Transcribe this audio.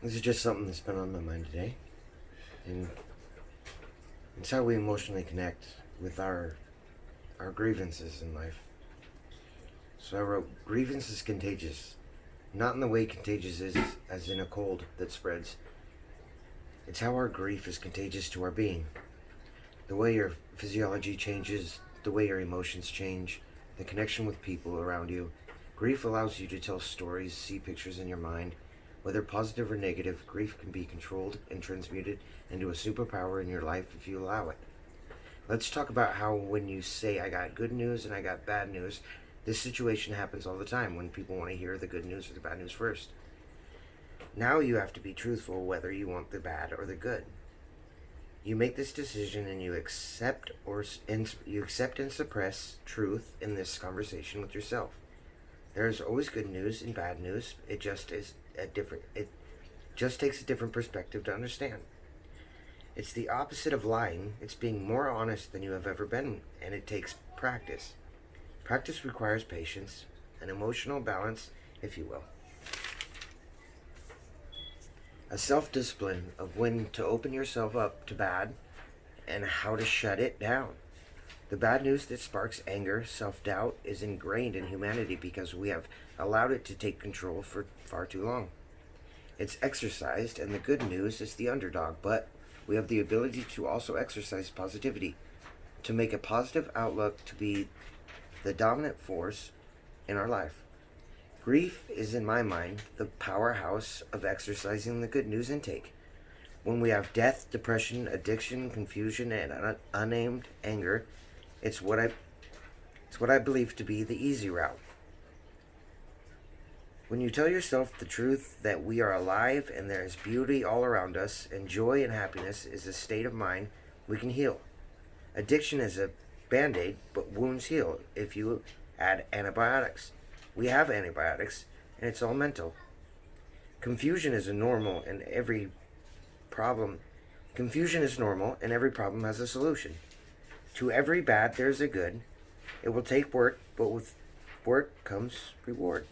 This is just something that's been on my mind today, and it's how we emotionally connect with our grievances in life. So I wrote, grievance is contagious, not in the way contagious is as in a cold that spreads. It's how our grief is contagious to our being. The way your physiology changes, the way your emotions change, the connection with people around you. Grief allows you to tell stories, see pictures in your mind. Whether positive or negative, grief can be controlled and transmuted into a superpower in your life if you allow it. Let's talk about how when you say, I got good news and I got bad news, this situation happens all the time when people want to hear the good news or the bad news first. Now you have to be truthful whether you want the bad or the good. You make this decision and you accept and suppress truth in this conversation with yourself. There is always good news and bad news. It just takes a different perspective to understand. It's the opposite of lying. It's being more honest than you have ever been, and it takes practice. Practice requires patience, an emotional balance, if you will. A self-discipline of when to open yourself up to bad and how to shut it down. The bad news that sparks anger, self-doubt, is ingrained in humanity because we have allowed it to take control for far too long. It's exercised, and the good news is the underdog, but we have the ability to also exercise positivity, to make a positive outlook to be the dominant force in our life. Grief is, in my mind, the powerhouse of exercising the good news intake. When we have death, depression, addiction, confusion, and unnamed anger, it's what I believe to be the easy route. When you tell yourself the truth that we are alive and there is beauty all around us, and joy and happiness is a state of mind we can heal. Addiction is a band-aid, but wounds heal if you add antibiotics. We have antibiotics, and it's all mental. Confusion is normal, and every problem has a solution. To every bad, there's a good. It will take work, but with work comes reward.